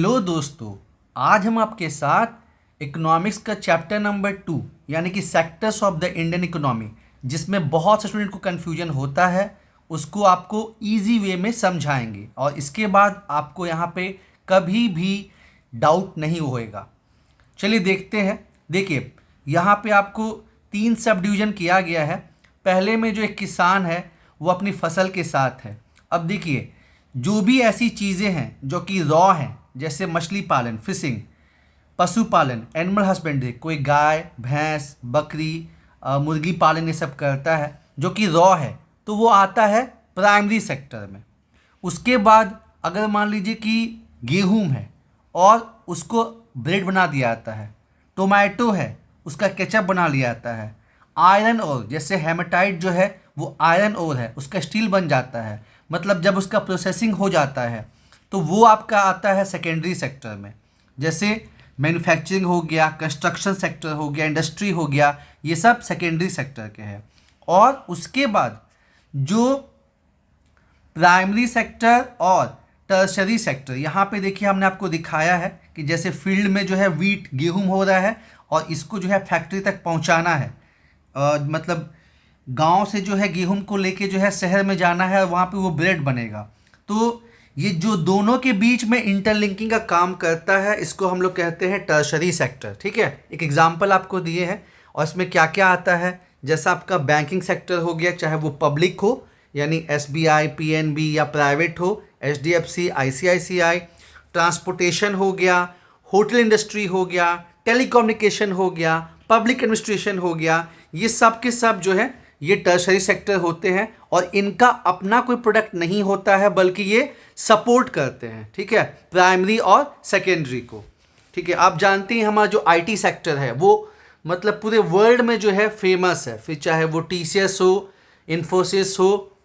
Hello दोस्तों। आज हम आपके साथ इकोनॉमिक्स का चैप्टर नंबर 2 यानी कि sectors of the Indian economy, जिसमें बहुत से स्टूडेंट को कन्फ्यूजन होता है, उसको आपको इजी वे में समझाएंगे और इसके बाद आपको यहाँ पे कभी भी डाउट नहीं होएगा। चलिए देखते हैं। देखिए, यहाँ पे आपको 3 सब डिवीज़न किया गया है। पहले में जो एक किसान है वो अपनी फसल के साथ है। अब देखिए, जो भी ऐसी चीज़ें हैं जो कि रॉ हैं, जैसे मछली पालन फिशिंग, पशुपालन एनिमल हस्बेंड्री, कोई गाय भैंस बकरी मुर्गी पालन ये सब करता है जो कि रॉ है, तो वो आता है प्राइमरी सेक्टर में। उसके बाद अगर मान लीजिए कि गेहूं है और उसको ब्रेड बना दिया जाता है, टोमेटो है उसका केचप बना लिया जाता है, आयरन ओर जैसे हेमेटाइट जो है वो आयरन ओर है उसका स्टील बन जाता है, मतलब जब उसका प्रोसेसिंग हो जाता है तो वो आपका आता है सेकेंडरी सेक्टर में। जैसे मैन्युफैक्चरिंग हो गया, कंस्ट्रक्शन सेक्टर हो गया, इंडस्ट्री हो गया, ये सब सेकेंडरी सेक्टर के हैं। और उसके बाद जो प्राइमरी सेक्टर और टर्शरी सेक्टर, यहाँ पे देखिए हमने आपको दिखाया है कि जैसे फील्ड में जो है वीट गेहूं हो रहा है और इसको जो है फैक्ट्री तक पहुँचाना है, मतलब गांव से जो है गेहूं को लेके जो है शहर में जाना है और वहाँ पे वो ब्रेड बनेगा। तो ये जो दोनों के बीच में इंटरलिंकिंग का काम करता है, इसको हम लोग कहते हैं टर्शरी सेक्टर। ठीक है, एक एग्जांपल आपको दिए हैं और इसमें क्या क्या आता है। जैसा आपका बैंकिंग सेक्टर हो गया, चाहे वो पब्लिक हो यानी एसबीआई पीएनबी या प्राइवेट हो एचडीएफसी आईसीआईसीआई, ट्रांसपोर्टेशन हो गया, होटल इंडस्ट्री हो गया, टेलीकम्युनिकेशन हो गया, पब्लिक एडमिनिस्ट्रेशन हो गया, ये सब के सब जो है ये टर्शरी सेक्टर होते हैं और इनका अपना कोई प्रोडक्ट नहीं होता है, बल्कि ये सपोर्ट करते हैं। ठीक है, प्राइमरी और सेकेंडरी को। ठीक है, आप जानते हैं हमारा जो आईटी सेक्टर है वो मतलब पूरे वर्ल्ड में जो है फेमस है, फिर चाहे वो टीसीएस हो, इन्फोसिस हो।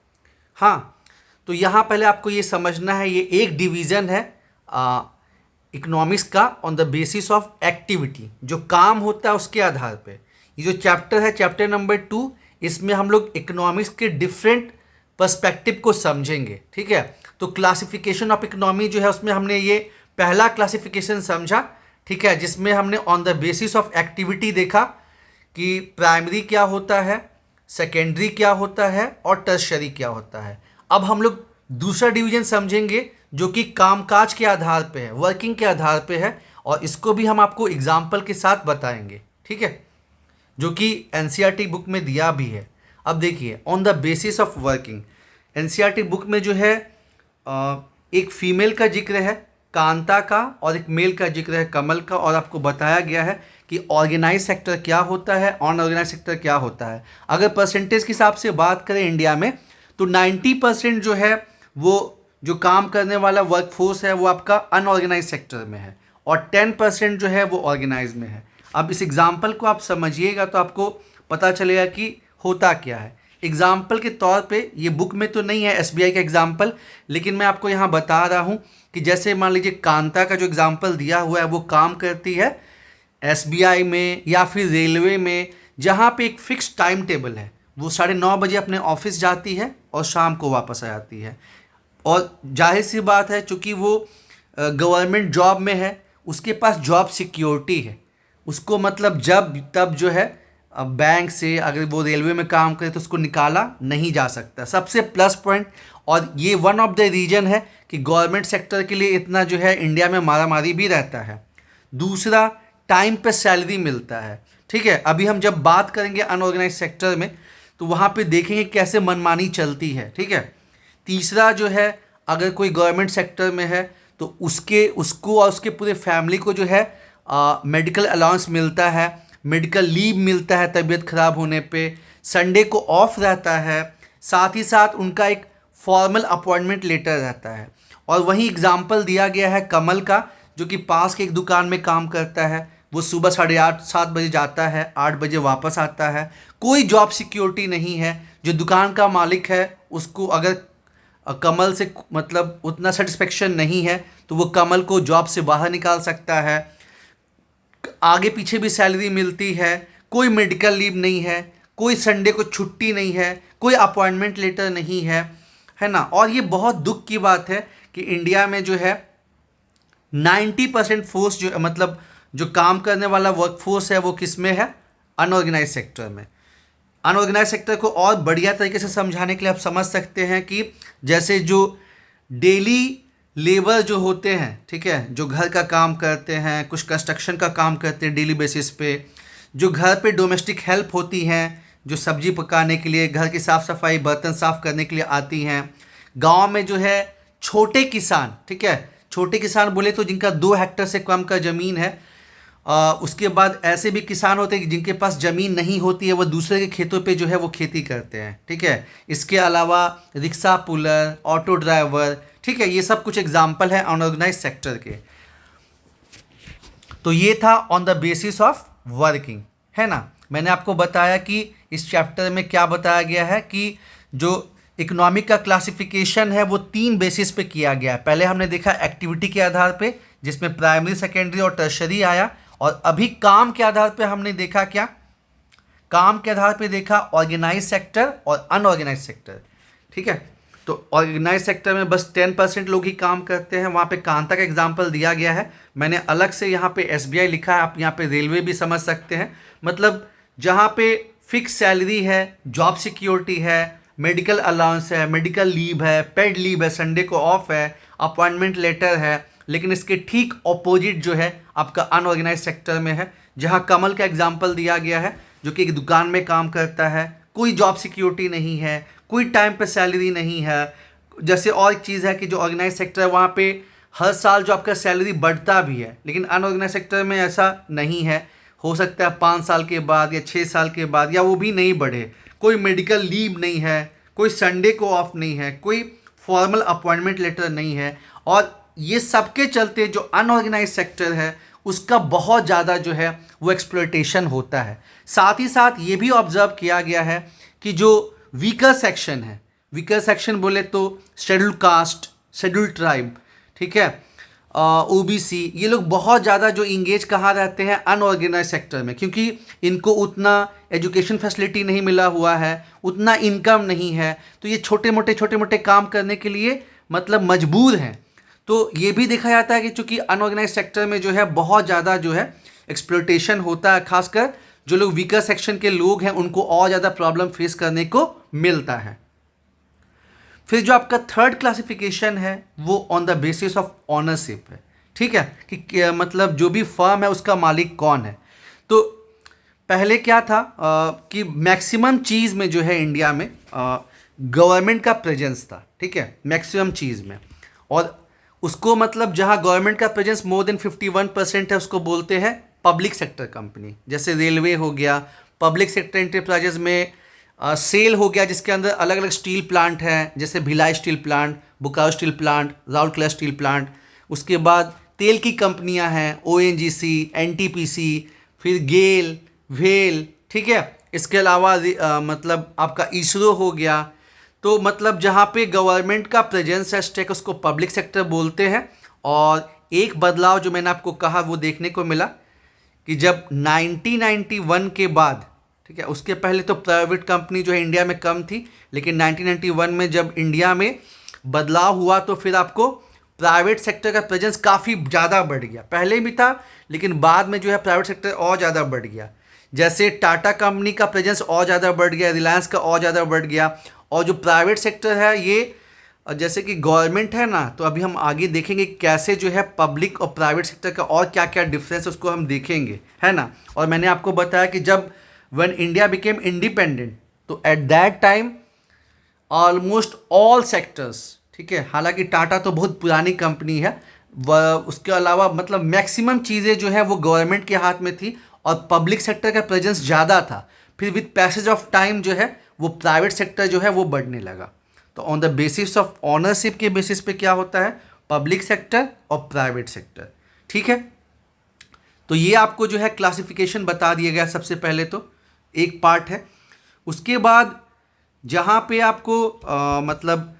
हाँ, तो यहाँ पहले आपको ये समझना है, ये एक डिवीज़न है इकोनॉमिक्स का on the basis of activity, जो काम होता है उसके आधार पे। ये जो चैप्टर है चैप्टर नंबर 2, इसमें हम लोग इकोनॉमिक्स के डिफरेंट पर्सपेक्टिव को समझेंगे। ठीक है, तो क्लासिफिकेशन ऑफ इकोनॉमी जो है उसमें हमने ये पहला क्लासिफिकेशन समझा। ठीक है, जिसमें हमने on the basis of activity देखा कि प्राइमरी क्या होता है, सेकेंडरी क्या होता है और टर्शरी क्या होता है। अब हम लोग दूसरा डिवीजन समझेंगे जो कि कामकाज के आधार पे है, वर्किंग के आधार पे है, और इसको भी हम आपको एग्जाम्पल के साथ बताएंगे। ठीक है, जो कि एनसीईआरटी बुक में दिया भी है। अब देखिए, on the basis of working, NCERT book में जो है एक फीमेल का जिक्र है कांता का और एक मेल का जिक्र है कमल का, और आपको बताया गया है कि ऑर्गेनाइज सेक्टर क्या होता है, अनऑर्गेनाइज सेक्टर क्या होता है। अगर परसेंटेज के हिसाब से बात करें इंडिया में तो 90% जो है वो जो काम करने वाला वर्कफोर्स है वो आपका अनऑर्गेनाइज सेक्टर में है और 10% जो है वो ऑर्गेनाइज में है। अब इस एग्जाम्पल को आप समझिएगा तो आपको पता चलेगा कि होता क्या है। एग्जाम्पल के तौर पे, ये बुक में तो नहीं है एसबीआई का एग्जाम्पल, लेकिन मैं आपको यहाँ बता रहा हूँ कि जैसे मान लीजिए कांता का जो एग्जाम्पल दिया हुआ है वो काम करती है एसबीआई में या फिर रेलवे में, जहाँ पे एक फिक्स टाइम टेबल है। वो 9:30 बजे अपने ऑफिस जाती है और शाम को वापस आ जाती है। और जाहिर सी बात है, चूँकि वो गवर्नमेंट जॉब में है, उसके पास जॉब सिक्योरिटी है। उसको मतलब जब तब जो है बैंक से अगर वो रेलवे में काम करे तो उसको निकाला नहीं जा सकता, सबसे प्लस पॉइंट। और ये वन ऑफ द रीजन है कि गवर्नमेंट सेक्टर के लिए इतना जो है इंडिया में मारामारी भी रहता है। दूसरा, टाइम पे सैलरी मिलता है। ठीक है, अभी हम जब बात करेंगे अनऑर्गेनाइज सेक्टर में तो वहाँ पे देखेंगे कैसे मनमानी चलती है। ठीक है, तीसरा जो है, अगर कोई गवर्नमेंट सेक्टर में है तो उसको और उसके पूरे फैमिली को जो है मेडिकल अलाउंस मिलता है, मेडिकल लीव मिलता है तबीयत ख़राब होने पे, संडे को ऑफ रहता है, साथ ही साथ उनका एक फॉर्मल अपॉइंटमेंट लेटर रहता है। और वहीं एग्जाम्पल दिया गया है कमल का, जो कि पास के एक दुकान में काम करता है। वो सुबह 8:30-7 बजे जाता है, 8 बजे वापस आता है। कोई जॉब सिक्योरिटी नहीं है। जो दुकान का मालिक है उसको अगर कमल से मतलब उतना सेटिस्फेक्शन नहीं है तो वो कमल को जॉब से बाहर निकाल सकता है। आगे पीछे भी सैलरी मिलती है, कोई मेडिकल लीव नहीं है, कोई संडे को छुट्टी नहीं है, कोई अपॉइंटमेंट लेटर नहीं है, है ना। और ये बहुत दुख की बात है कि इंडिया में जो है 90% फोर्स जो मतलब जो काम करने वाला वर्क फोर्स है वो किस में है, अनऑर्गेनाइज सेक्टर में। अनऑर्गेनाइज सेक्टर को और बढ़िया तरीके से समझाने के लिए आप समझ सकते हैं कि जैसे जो डेली लेबर जो होते हैं, ठीक है, जो घर का काम करते हैं, कुछ कंस्ट्रक्शन का काम करते हैं डेली बेसिस पे, जो घर पे डोमेस्टिक हेल्प होती हैं, जो सब्जी पकाने के लिए, घर की साफ़ सफाई, बर्तन साफ़ करने के लिए आती हैं। गांव में जो है छोटे किसान, ठीक है, छोटे किसान बोले तो जिनका 2 हेक्टेयर से कम का ज़मीन है। उसके बाद ऐसे भी किसान होते हैं कि जिनके पास ज़मीन नहीं होती है, वो दूसरे के खेतों पे जो है वो खेती करते हैं, ठीक है। इसके अलावा रिक्शा पुलर, ऑटो ड्राइवर, ठीक है, ये सब कुछ एग्जाम्पल है अनऑर्गेनाइज सेक्टर के। तो ये था on the basis of working, है ना। मैंने आपको बताया कि इस चैप्टर में क्या बताया गया है कि जो इकोनॉमिक का क्लासिफिकेशन है वो 3 बेसिस पे किया गया है। पहले हमने देखा एक्टिविटी के आधार पे, जिसमें प्राइमरी, सेकेंडरी और टर्शरी आया, और अभी काम के आधार पे हमने देखा क्या, काम के आधार पे देखा ऑर्गेनाइज सेक्टर और अनऑर्गेनाइज सेक्टर, ठीक है। तो ऑर्गेनाइज सेक्टर में बस 10% लोग ही काम करते हैं, वहाँ पे कांता का एग्जाम्पल दिया गया है। मैंने अलग से यहाँ पे एसबीआई लिखा है, आप यहाँ पे रेलवे भी समझ सकते हैं। मतलब जहाँ पे फिक्स सैलरी है, जॉब सिक्योरिटी है, मेडिकल अलाउंस है, मेडिकल लीव है, पेड लीव है, संडे को ऑफ है, अपॉइंटमेंट लेटर है। लेकिन इसके ठीक ऑपोजिट जो है आपका अनऑर्गेनाइज सेक्टर में है, जहाँ कमल का एग्जाम्पल दिया गया है, जो कि एक दुकान में काम करता है, कोई जॉब सिक्योरिटी नहीं है, कोई टाइम पे सैलरी नहीं है। जैसे और एक चीज़ है कि जो ऑर्गेनाइज सेक्टर है वहाँ पे हर साल जो आपका सैलरी बढ़ता भी है, लेकिन अनऑर्गेनाइज सेक्टर में ऐसा नहीं है। हो सकता है 5 साल के बाद या 6 साल के बाद, या वो भी नहीं बढ़े। कोई मेडिकल लीव नहीं है, कोई संडे को ऑफ नहीं है, कोई फॉर्मल अपॉइंटमेंट लेटर नहीं है। और ये सबके चलते जो अनऑर्गेनाइज सेक्टर है उसका बहुत ज़्यादा जो है वो एक्सप्लॉयटेशन होता है। साथ ही साथ ये भी ऑब्जर्व किया गया है कि जो वीकर सेक्शन है, वीकर सेक्शन बोले तो शेड्यूल कास्ट, शेड्यूल ट्राइब, ठीक है, ओबीसी, ये लोग बहुत ज़्यादा जो इंगेज कहाँ रहते हैं, अनऑर्गेनाइज सेक्टर में, क्योंकि इनको उतना एजुकेशन फैसिलिटी नहीं मिला हुआ है, उतना इनकम नहीं है, तो ये छोटे मोटे काम करने के लिए मतलब मजबूर हैं। तो ये भी देखा जाता है कि चूँकि अनऑर्गेनाइज सेक्टर में जो है बहुत ज़्यादा जो है एक्सप्लॉयटेशन होता है, खासकर जो लोग वीकर सेक्शन के लोग हैं उनको और ज़्यादा प्रॉब्लम फेस करने को मिलता है। फिर जो आपका थर्ड क्लासिफिकेशन है वो on the basis of ownership है, ठीक है, कि मतलब जो भी फर्म है उसका मालिक कौन है। तो पहले क्या था कि मैक्सिमम चीज़ में जो है इंडिया में गवर्नमेंट का प्रेजेंस था, ठीक है, मैक्सिमम चीज़ में। और उसको मतलब जहाँ गवर्नमेंट का प्रेजेंस मोर देन 51% है उसको बोलते हैं पब्लिक सेक्टर कंपनी। जैसे रेलवे हो गया, पब्लिक सेक्टर एंटरप्राइजेज में सेल हो गया, जिसके अंदर अलग अलग स्टील प्लांट हैं, जैसे Bhilai steel plant, Bokaro steel plant, Rourkela steel plant. उसके बाद तेल की कंपनियां हैं, ओएनजीसी, एनटीपीसी, फिर गेल, वेल, ठीक है। इसके अलावा मतलब आपका इसरो हो गया। तो मतलब जहाँ पे गवर्नमेंट का प्रेजेंस है, स्टेक, उसको पब्लिक सेक्टर बोलते हैं। और एक बदलाव जो मैंने आपको कहा वो देखने को मिला कि जब 1991 के बाद, ठीक है, उसके पहले तो प्राइवेट कंपनी जो है इंडिया में कम थी, लेकिन 1991 में जब इंडिया में बदलाव हुआ तो फिर आपको प्राइवेट सेक्टर का प्रेजेंस काफ़ी ज़्यादा बढ़ गया। पहले भी था लेकिन बाद में जो है प्राइवेट सेक्टर और ज़्यादा बढ़ गया। जैसे टाटा कंपनी का प्रेजेंस और ज़्यादा बढ़ गया, रिलायंस का और ज़्यादा बढ़ गया। और जो प्राइवेट सेक्टर है ये जैसे कि गवर्नमेंट है ना, तो अभी हम आगे देखेंगे कैसे जो है पब्लिक और प्राइवेट सेक्टर का और क्या क्या डिफरेंस उसको हम देखेंगे, है ना। और मैंने आपको बताया कि जब व्हेन इंडिया बिकेम इंडिपेंडेंट तो at that time almost all sectors, ठीक है, हालांकि टाटा तो बहुत पुरानी कंपनी है, उसके अलावा मतलब मैक्सिमम चीज़ें जो है वो गवर्नमेंट के हाथ में थी और पब्लिक सेक्टर का प्रेजेंस ज़्यादा था। फिर विद पैसेज ऑफ टाइम जो है वो प्राइवेट सेक्टर जो है वो बढ़ने लगा। तो on the basis of ownership के बेसिस पे क्या होता है, पब्लिक सेक्टर और प्राइवेट सेक्टर, ठीक है। तो ये आपको जो है क्लासिफिकेशन बता दिया गया सबसे पहले, तो एक पार्ट है। उसके बाद जहाँ पे आपको मतलब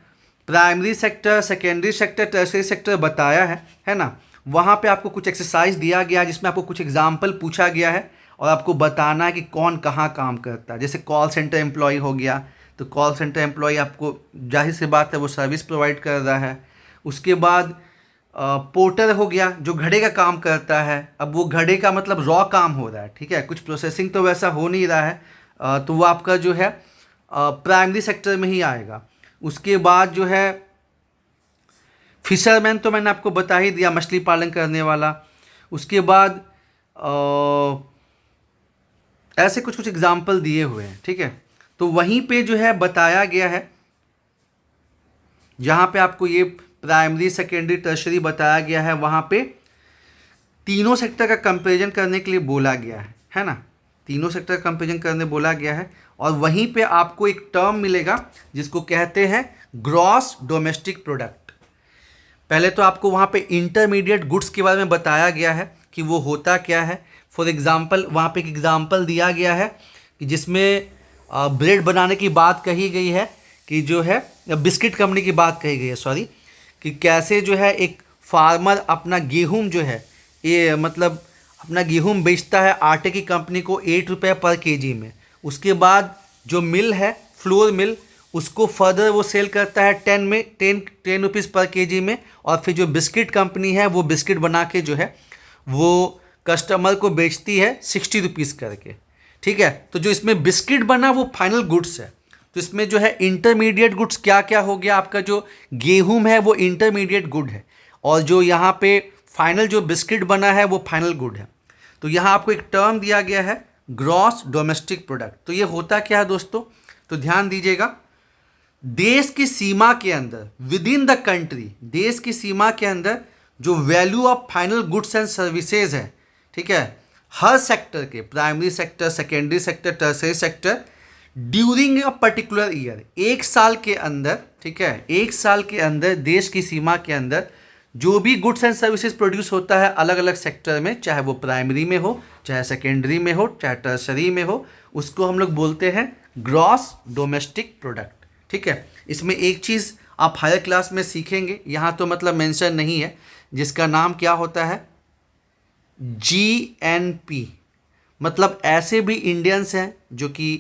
primary sector, secondary sector, tertiary sector बताया है ना, वहाँ पे आपको कुछ एक्सरसाइज दिया गया जिसमें आपको कुछ एग्जाम्पल पूछा गया है और आपको बताना है कि कौन कहाँ काम करता है। जैसे कॉल सेंटर एम्प्लॉय हो गया, तो कॉल सेंटर एम्प्लॉय आपको जाहिर सी बात है वो सर्विस प्रोवाइड कर रहा है। उसके बाद पोर्टर हो गया जो घड़े का काम करता है। अब वो घड़े का मतलब रॉ काम हो रहा है, ठीक है, कुछ प्रोसेसिंग तो वैसा हो नहीं रहा है, तो वो आपका जो है प्राइमरी सेक्टर में ही आएगा। उसके बाद जो है फिशरमैन तो मैंने आपको बता ही दिया, मछली पालन करने वाला। उसके बाद ऐसे कुछ कुछ एग्जाम्पल दिए हुए हैं, ठीक है। तो वहीं पे जो है बताया गया है, जहाँ पे आपको ये प्राइमरी सेकेंडरी टर्शरी बताया गया है, वहाँ पे तीनों सेक्टर का कंपैरिजन करने के लिए बोला गया है ना, तीनों सेक्टर का कंपैरिजन करने बोला गया है। और वहीं पे आपको एक टर्म मिलेगा जिसको कहते हैं ग्रॉस डोमेस्टिक प्रोडक्ट। पहले तो आपको वहाँ पे इंटरमीडिएट गुड्स के बारे में बताया गया है कि वो होता क्या है। फॉर एग्जांपल वहाँ पे एक एग्जांपल दिया गया है कि जिसमें ब्रेड बनाने की बात कही गई है, कि जो है बिस्किट कंपनी की बात कही गई है, सॉरी, कि कैसे जो है एक फार्मर अपना गेहूं जो है, ये मतलब अपना गेहूं बेचता है आटे की कंपनी को 8 रुपये पर केजी में। उसके बाद जो मिल है, फ्लोर मिल, उसको फर्दर वो सेल करता है 10 रुपीज़ पर केजी में। और फिर जो बिस्किट कंपनी है वो बिस्किट बना के जो है वो कस्टमर को बेचती है 60 रुपीज़ करके, ठीक है। तो जो इसमें बिस्किट बना वो फाइनल गुड्स है। तो इसमें जो है इंटरमीडिएट गुड्स क्या क्या हो गया, आपका जो गेहूं है वो इंटरमीडिएट गुड है, और जो यहाँ पे फाइनल जो बिस्किट बना है वो फाइनल गुड है। तो यहाँ आपको एक टर्म दिया गया है ग्रॉस डोमेस्टिक प्रोडक्ट। तो ये होता क्या है दोस्तों, तो ध्यान दीजिएगा, देश की सीमा के अंदर, विद इन द कंट्री, देश की सीमा के अंदर जो value of final goods and services है, ठीक है, हर सेक्टर के, primary sector, secondary sector, tertiary sector, during a particular year, एक साल के अंदर, ठीक है, एक साल के अंदर देश की सीमा के अंदर जो भी गुड्स एंड सर्विसेज प्रोड्यूस होता है अलग अलग सेक्टर में, चाहे वो प्राइमरी में हो, चाहे सेकेंडरी में हो, चाहे टर्सरी में हो, उसको हम लोग बोलते हैं ग्रॉस डोमेस्टिक प्रोडक्ट, ठीक है। इसमें एक चीज़ आप हायर क्लास में सीखेंगे, यहाँ तो मतलब मेंशन नहीं है, जिसका नाम क्या होता है, GNP। मतलब ऐसे भी इंडियंस हैं जो कि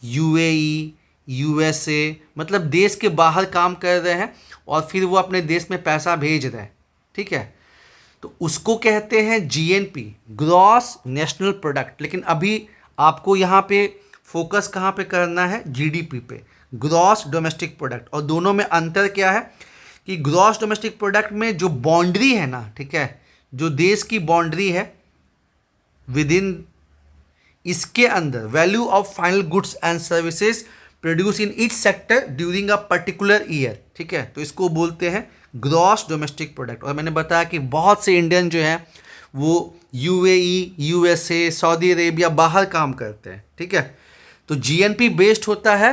UAE, USA, मतलब देश के बाहर काम कर रहे हैं और फिर वो अपने देश में पैसा भेज रहे हैं, ठीक है। तो उसको कहते हैं GNP, ग्रॉस नेशनल प्रोडक्ट। लेकिन अभी आपको यहाँ पे फोकस कहाँ पे करना है, GDP पे, ग्रॉस डोमेस्टिक प्रोडक्ट। और दोनों में अंतर क्या है कि ग्रॉस डोमेस्टिक प्रोडक्ट में जो बाउंड्री है ना, ठीक है, जो देश की बाउंड्री है विद इन, इसके अंदर value of final goods and services produce in each sector during a particular year, ठीक है, तो इसको बोलते हैं ग्रॉस डोमेस्टिक प्रोडक्ट। और मैंने बताया कि बहुत से इंडियन जो हैं वो UAE, USA, सऊदी अरेबिया बाहर काम करते हैं, ठीक है। तो GNP बेस्ड होता है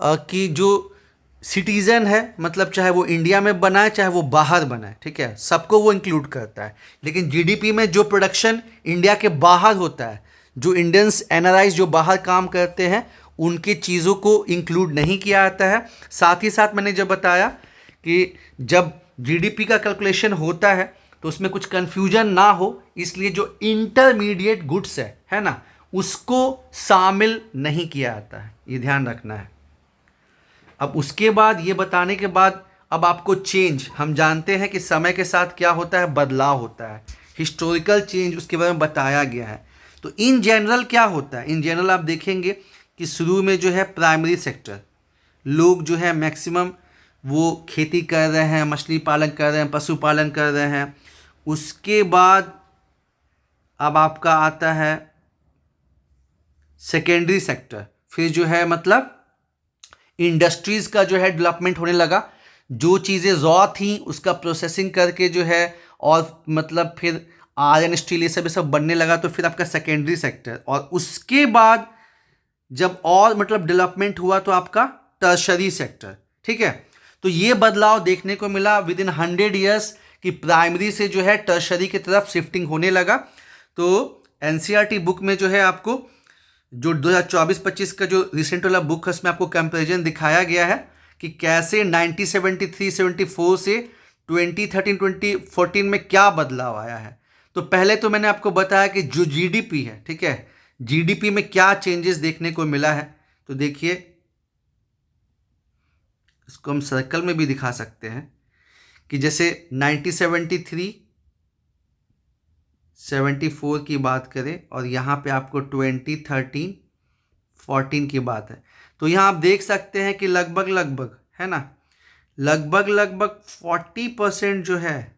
कि जो सिटीज़न है, मतलब चाहे वो इंडिया में बनाए चाहे वो बाहर बनाए, ठीक है, सबको वो इंक्लूड करता है। लेकिन GDP में जो प्रोडक्शन इंडिया के बाहर होता है, जो इंडियंस NRIs जो बाहर काम करते हैं, उनकी चीज़ों को इंक्लूड नहीं किया जाता है। साथ ही साथ मैंने जब बताया कि जब GDP का कैलकुलेशन होता है तो उसमें कुछ कन्फ्यूजन ना हो, इसलिए जो इंटरमीडिएट गुड्स है ना, उसको शामिल नहीं किया जाता है, ये ध्यान रखना है। अब उसके बाद ये बताने के बाद अब आपको चेंज, हम जानते हैं कि समय के साथ क्या होता है, बदलाव होता है, हिस्टोरिकल चेंज उसके बारे में बताया गया है। तो इन जनरल क्या होता है, इन जनरल आप देखेंगे कि शुरू में जो है प्राइमरी सेक्टर, लोग जो है मैक्सिमम वो खेती कर रहे हैं, मछली पालन कर रहे हैं, पशुपालन कर रहे हैं। उसके बाद अब आपका आता है सेकेंडरी सेक्टर, फिर जो है मतलब इंडस्ट्रीज़ का जो है डेवलपमेंट होने लगा, जो चीज़ें रॉ थी उसका प्रोसेसिंग करके जो है, और मतलब फिर आयरन स्टील ये सब बनने लगा, तो फिर आपका सेकेंडरी सेक्टर। और उसके बाद जब और मतलब डेवलपमेंट हुआ तो आपका टर्शरी सेक्टर, ठीक है। तो ये बदलाव देखने को मिला विद इन 100 ईयर्स कि प्राइमरी से जो है टर्शरी की तरफ शिफ्टिंग होने लगा। तो NCERT बुक में जो है आपको जो 2024-25 का जो रिसेंट वाला बुक है उसमें आपको कंपैरिजन दिखाया गया है कि कैसे 1973-74 से 2013-2014 में क्या बदलाव आया है। तो पहले तो मैंने आपको बताया कि जो GDP है, ठीक है, GDP में क्या चेंजेस देखने को मिला है। तो देखिए, इसको हम सर्कल में भी दिखा सकते हैं कि जैसे 1973 74 की बात करें और यहाँ पे आपको 2013 14 की बात है, तो यहाँ आप देख सकते हैं कि लगभग लगभग है ना, लगभग लगभग 40% जो है,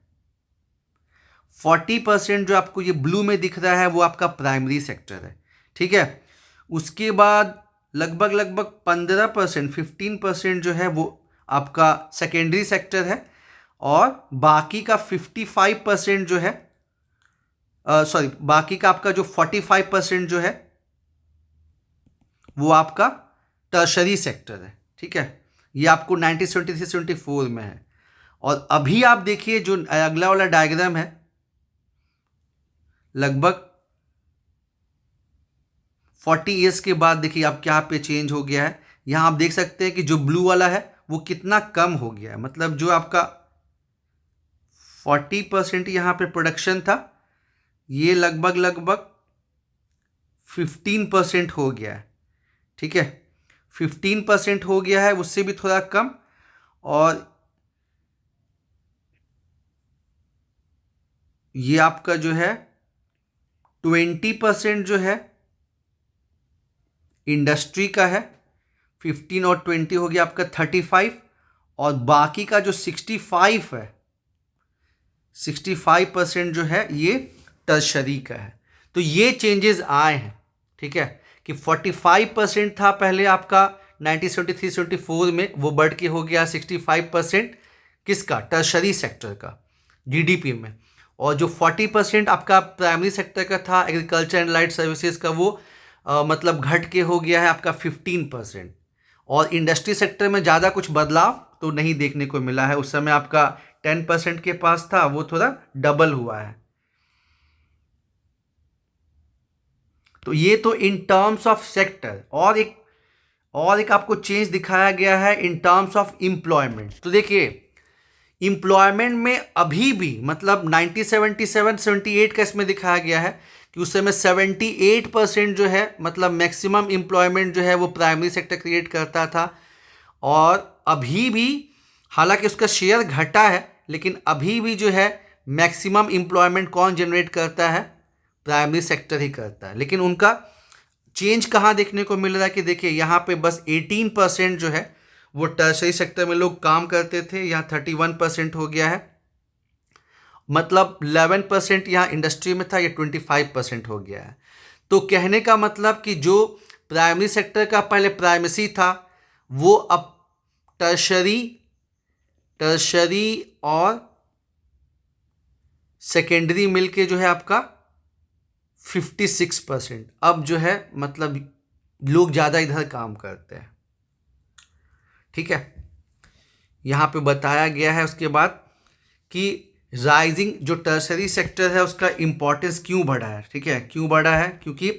40% जो आपको ये ब्लू में दिख रहा है वो आपका प्राइमरी सेक्टर है। ठीक है, उसके बाद लगभग लगभग 15% 15% जो है वो आपका सेकेंडरी सेक्टर है, और बाकी का 55% जो है सॉरी बाकी का आपका जो 45% जो है वो आपका टर्शरी सेक्टर है। ठीक है, ये आपको 1973-74 में है। और अभी आप देखिए जो अगला वाला डायग्राम है, लगभग 40 ईयर्स के बाद देखिए आप क्या पे चेंज हो गया है। यहाँ आप देख सकते हैं कि जो ब्लू वाला है वो कितना कम हो गया है, मतलब जो आपका 40% यहाँ पे प्रोडक्शन था, ये लगभग लगभग 15% हो गया है। ठीक है, 15% हो गया है, उससे भी थोड़ा कम। और ये आपका जो है 20% जो है इंडस्ट्री का है, 15 और 20 हो गया आपका 35, और बाकी का जो 65 है, 65% जो है ये टर्शरी का है। तो ये चेंजेस आए हैं। ठीक है, कि 45% था पहले आपका 1973-74 में, वो बढ़ के हो गया 65% किसका, टर्शरी सेक्टर का जीडीपी में। और जो 40% आपका प्राइमरी सेक्टर का था, एग्रीकल्चर एंड लाइट सर्विसेज का, वो मतलब घट के हो गया है आपका 15%। और इंडस्ट्री सेक्टर में ज़्यादा कुछ बदलाव तो नहीं देखने को मिला है, उस समय आपका 10% के पास था, वो थोड़ा डबल हुआ है। तो ये तो इन टर्म्स ऑफ सेक्टर। और एक आपको चेंज दिखाया गया है इन टर्म्स ऑफ एम्प्लॉयमेंट। तो देखिए एम्प्लॉयमेंट में अभी भी मतलब 1977-78 का इसमें दिखाया गया है कि उस समय 78% जो है मतलब मैक्सिमम एम्प्लॉयमेंट जो है वो प्राइमरी सेक्टर क्रिएट करता था। और अभी भी हालांकि उसका शेयर घटा है, लेकिन अभी भी जो है मैक्सिमम एम्प्लॉयमेंट कौन जनरेट करता है, प्राइमरी सेक्टर ही करता है। लेकिन उनका चेंज कहाँ देखने को मिल रहा है कि देखिए यहाँ पे बस 18% जो है वो टर्शरी सेक्टर में लोग काम करते थे, यहाँ 31% हो गया है। मतलब 11% यहाँ इंडस्ट्री में था, ये 25% हो गया है। तो कहने का मतलब कि जो प्राइमरी सेक्टर का पहले प्राइमेसी था, वो अब टर्शरी और सेकेंडरी मिलके जो है आपका 56% अब जो है मतलब लोग ज़्यादा इधर काम करते हैं। ठीक है, यहाँ पे बताया गया है उसके बाद कि राइजिंग जो टर्शरी सेक्टर है उसका इम्पोर्टेंस क्यों बढ़ा है। ठीक है, क्यों बढ़ा है, क्योंकि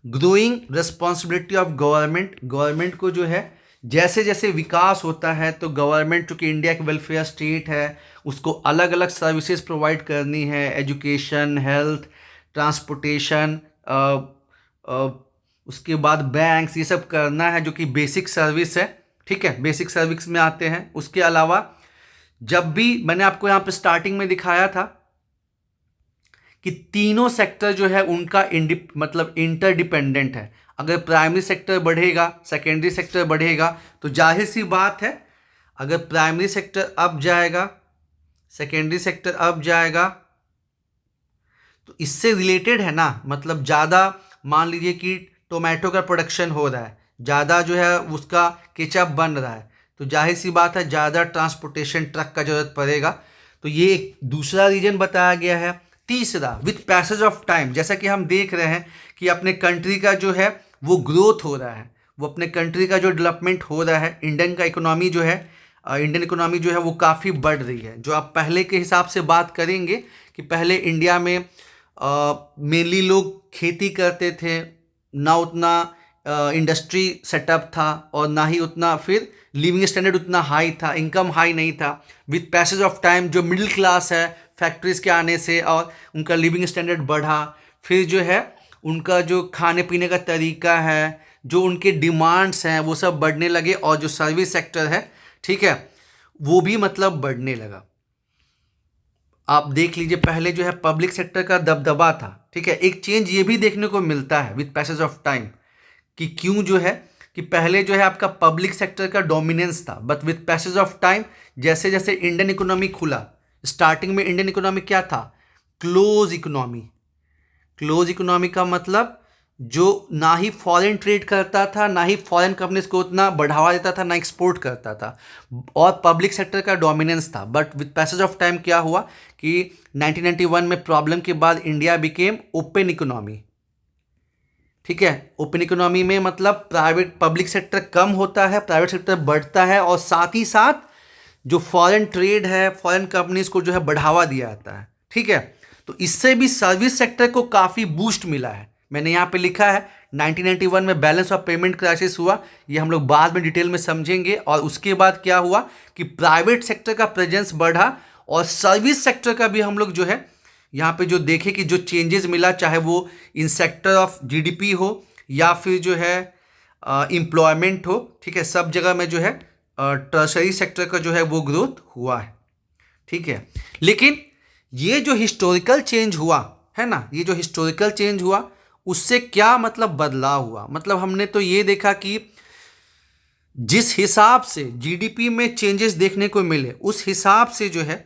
ग्रोइंग रिस्पॉन्सिबिलिटी ऑफ गवर्नमेंट को जो है जैसे जैसे विकास होता है, तो गवर्नमेंट चूँकि इंडिया की वेलफेयर स्टेट है, उसको अलग अलग सर्विसेज प्रोवाइड करनी है, एजुकेशन, हेल्थ, ट्रांसपोर्टेशन, उसके बाद बैंक्स, ये सब करना है जो कि बेसिक सर्विस है। ठीक है, बेसिक सर्विस में आते हैं। उसके अलावा जब भी मैंने आपको यहाँ पे स्टार्टिंग में दिखाया था कि तीनों सेक्टर जो है उनका मतलब इंटरडिपेंडेंट है। अगर प्राइमरी सेक्टर बढ़ेगा, सेकेंडरी सेक्टर बढ़ेगा, तो जाहिर सी बात है अगर प्राइमरी सेक्टर अप जाएगा, सेकेंडरी सेक्टर अप जाएगा, तो इससे रिलेटेड है ना, मतलब ज़्यादा मान लीजिए कि टोमेटो का प्रोडक्शन हो रहा है, ज़्यादा जो है उसका केचप बन रहा है, तो जाहिर सी बात है ज़्यादा ट्रांसपोर्टेशन ट्रक का ज़रूरत पड़ेगा। तो ये एक दूसरा रीजन बताया गया है। तीसरा, विथ पैसेज ऑफ टाइम, जैसा कि हम देख रहे हैं कि अपने कंट्री का जो है वो ग्रोथ हो रहा है, वो अपने कंट्री का जो डेवलपमेंट हो रहा है, इंडियन इकोनॉमी जो है वो काफ़ी बढ़ रही है। जो आप पहले के हिसाब से बात करेंगे कि पहले इंडिया में मेनली लोग खेती करते थे, ना उतना इंडस्ट्री सेटअप था, और ना ही उतना फिर लिविंग स्टैंडर्ड उतना हाई था, इनकम हाई नहीं था। विथ पैसेज ऑफ टाइम जो मिडिल क्लास है, फैक्ट्रीज़ के आने से और उनका लिविंग स्टैंडर्ड बढ़ा, फिर जो है उनका जो खाने पीने का तरीका है, जो उनके डिमांड्स हैं, वो सब बढ़ने लगे, और जो सर्विस सेक्टर है, ठीक है, वो भी मतलब बढ़ने लगा। आप देख लीजिए, पहले जो है पब्लिक सेक्टर का दबदबा था, ठीक है। एक चेंज ये भी देखने को मिलता है विद पैसेज ऑफ टाइम कि क्यों जो है कि पहले जो है आपका पब्लिक सेक्टर का डोमिनेंस था, but with passage of time जैसे जैसे इंडियन इकोनॉमी खुला, स्टार्टिंग में इंडियन इकोनॉमी क्या था, क्लोज इकोनॉमी। क्लोज इकोनॉमी का मतलब जो ना ही फॉरेन ट्रेड करता था, ना ही फॉरेन कंपनीज को उतना बढ़ावा देता था, ना एक्सपोर्ट करता था, और पब्लिक सेक्टर का डोमिनेंस था। But with passage of time क्या हुआ कि 1991 में प्रॉब्लम के बाद इंडिया बिकेम ओपन इकोनॉमी, ठीक है। ओपन इकोनॉमी में मतलब प्राइवेट पब्लिक सेक्टर कम होता है, प्राइवेट सेक्टर बढ़ता है, और साथ ही साथ जो फॉरेन ट्रेड है, फॉरेन कंपनीज को जो है बढ़ावा दिया जाता है, ठीक है। तो इससे भी सर्विस सेक्टर को काफ़ी बूस्ट मिला है। मैंने यहाँ पे लिखा है 1991 में बैलेंस ऑफ पेमेंट क्राइसिस हुआ, ये हम लोग बाद में डिटेल में समझेंगे। और उसके बाद क्या हुआ कि प्राइवेट सेक्टर का प्रेजेंस बढ़ा, और सर्विस सेक्टर का भी हम लोग जो है यहाँ पे जो देखें कि जो चेंजेस मिला, चाहे वो इन सेक्टर ऑफ जीडीपी हो या फिर जो है एम्प्लॉयमेंट हो, ठीक है, सब जगह में जो है टर्शरी सेक्टर का जो है वो ग्रोथ हुआ है, ठीक है। लेकिन ये जो हिस्टोरिकल चेंज हुआ है ना, ये जो हिस्टोरिकल चेंज हुआ उससे क्या मतलब बदलाव हुआ, मतलब हमने तो ये देखा कि जिस हिसाब से जीडीपी में चेंजेस देखने को मिले, उस हिसाब से जो है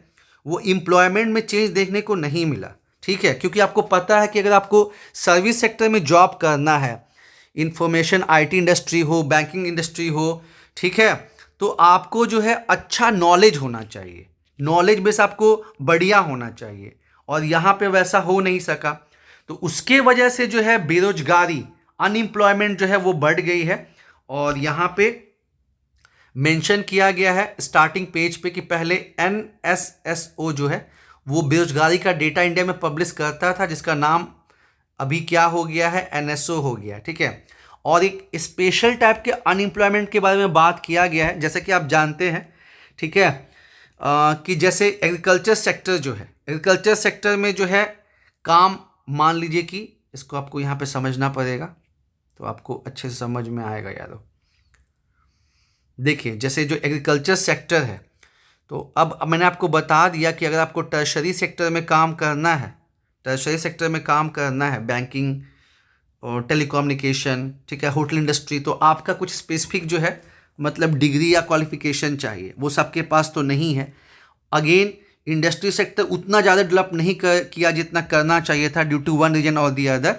वो एम्प्लॉयमेंट में चेंज देखने को नहीं मिला, ठीक है। क्योंकि आपको पता है कि अगर आपको सर्विस सेक्टर में जॉब करना है, इंफॉर्मेशन आईटी इंडस्ट्री हो, बैंकिंग इंडस्ट्री हो, ठीक है, तो आपको जो है अच्छा नॉलेज होना चाहिए, नॉलेज बेस आपको बढ़िया होना चाहिए, और यहाँ पे वैसा हो नहीं सका। तो उसके वजह से जो है बेरोजगारी, अनएम्प्लॉयमेंट जो है वो बढ़ गई है। और यहाँ पे मेंशन किया गया है स्टार्टिंग पेज पे कि पहले NSSO जो है वो बेरोजगारी का डेटा इंडिया में पब्लिश करता था, जिसका नाम अभी क्या हो गया है, NSO हो गया, ठीक है। और एक स्पेशल टाइप के अनएम्प्लॉयमेंट के बारे में बात किया गया है, जैसे कि आप जानते हैं, ठीक है, कि जैसे एग्रीकल्चर सेक्टर जो है, एग्रीकल्चर सेक्टर में जो है काम, मान लीजिए कि इसको आपको यहाँ पे समझना पड़ेगा तो आपको अच्छे से समझ में आएगा यारो। देखिए, जैसे जो एग्रीकल्चर सेक्टर है, तो अब मैंने आपको बता दिया कि अगर आपको टर्शरी सेक्टर में काम करना है, टर्शरी सेक्टर में काम करना है, बैंकिंग और टेलीकम्युनिकेशन, ठीक है, होटल इंडस्ट्री, तो आपका कुछ स्पेसिफिक जो है मतलब डिग्री या क्वालिफिकेशन चाहिए, वो सबके पास तो नहीं है। अगेन इंडस्ट्री सेक्टर उतना ज़्यादा डेवलप नहीं किया जितना करना चाहिए था, ड्यू टू वन रीजन और दी अदर।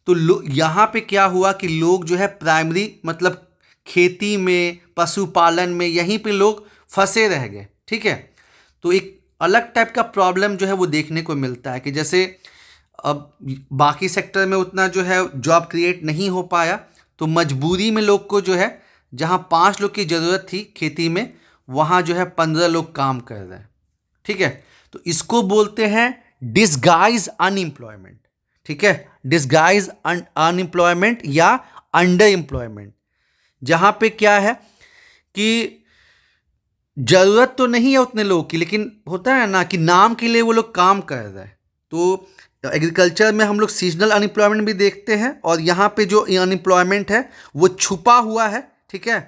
तो यहाँ पे क्या हुआ कि लोग जो है प्राइमरी मतलब खेती में, पशुपालन में, यहीं पे लोग फंसे रह गए, ठीक है। तो एक अलग टाइप का प्रॉब्लम जो है वो देखने को मिलता है कि जैसे अब बाकी सेक्टर में उतना जो है जॉब क्रिएट नहीं हो पाया, तो मजबूरी में लोग को जो है जहाँ 5 लोग की ज़रूरत थी खेती में, वहाँ जो है 15 लोग काम कर रहे हैं, ठीक है। तो इसको बोलते हैं डिसगाइज अनएम्प्लॉयमेंट, ठीक है, डिसगाइज अनएम्प्लॉयमेंट या अंडर एम्प्लॉयमेंट, जहाँ पे क्या है कि ज़रूरत तो नहीं है उतने लोगों की, लेकिन होता है ना कि नाम के लिए वो लोग काम कर रहे हैं। तो एग्रीकल्चर में हम लोग सीजनल अनएम्प्लॉयमेंट भी देखते हैं, और यहाँ पे जो अनएम्प्लॉयमेंट है वो छुपा हुआ है, ठीक है,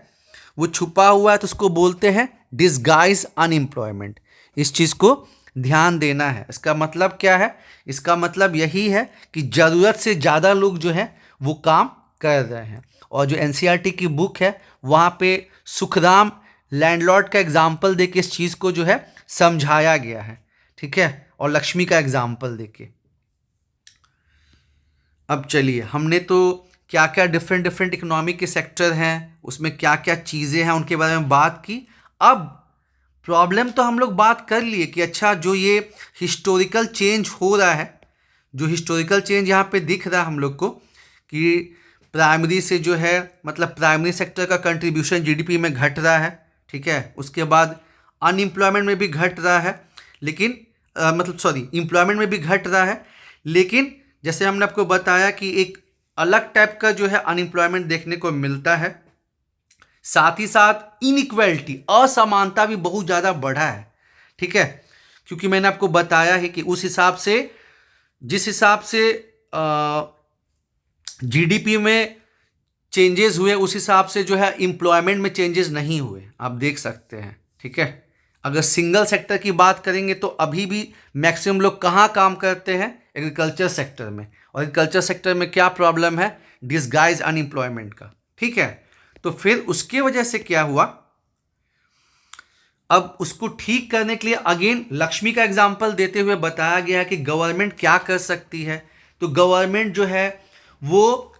वो छुपा हुआ है, तो उसको बोलते हैं डिसगाइज अनएम्प्लॉयमेंट। इस चीज़ को ध्यान देना है। इसका मतलब क्या है, इसका मतलब यही है कि ज़रूरत से ज़्यादा लोग जो हैं वो काम कर रहे हैं। और जो NCERT की बुक है वहाँ पे सुखराम लैंडलॉर्ड का एग्जाम्पल देके इस चीज़ को जो है समझाया गया है, ठीक है, और लक्ष्मी का एग्जाम्पल देके। अब चलिए, हमने तो क्या क्या डिफरेंट डिफरेंट इकोनॉमी के सेक्टर हैं, उसमें क्या क्या चीज़ें हैं, उनके बारे में बात की। अब प्रॉब्लम तो हम लोग बात कर लिए कि अच्छा जो ये हिस्टोरिकल चेंज हो रहा है, जो हिस्टोरिकल चेंज यहाँ पे दिख रहा है हम लोग को कि प्राइमरी से जो है मतलब प्राइमरी सेक्टर का कंट्रीब्यूशन जीडीपी में घट रहा है, ठीक है, उसके बाद अनएम्प्लॉयमेंट में भी घट रहा है, लेकिन मतलब सॉरी एम्प्लॉयमेंट में भी घट रहा है, लेकिन जैसे हमने आपको बताया कि एक अलग टाइप का जो है अनएम्प्लॉयमेंट देखने को मिलता है। साथ ही साथ इनइक्वालिटी, असमानता भी बहुत ज़्यादा बढ़ा है, ठीक है, क्योंकि मैंने आपको बताया है कि उस हिसाब से जिस हिसाब से जीडीपी में चेंजेस हुए, उस हिसाब से जो है एम्प्लॉयमेंट में चेंजेस नहीं हुए, आप देख सकते हैं, ठीक है। अगर सिंगल सेक्टर की बात करेंगे तो अभी भी मैक्सिमम लोग कहाँ काम करते हैं? एग्रीकल्चर सेक्टर में। और एग्रीकल्चर सेक्टर में क्या प्रॉब्लम है? डिसगाइज अनएम्प्लॉयमेंट का। ठीक है, तो फिर उसके वजह से क्या हुआ, अब उसको ठीक करने के लिए अगेन लक्ष्मी का एग्जाम्पल देते हुए बताया गया है कि गवर्नमेंट क्या कर सकती है। तो गवर्नमेंट जो है वो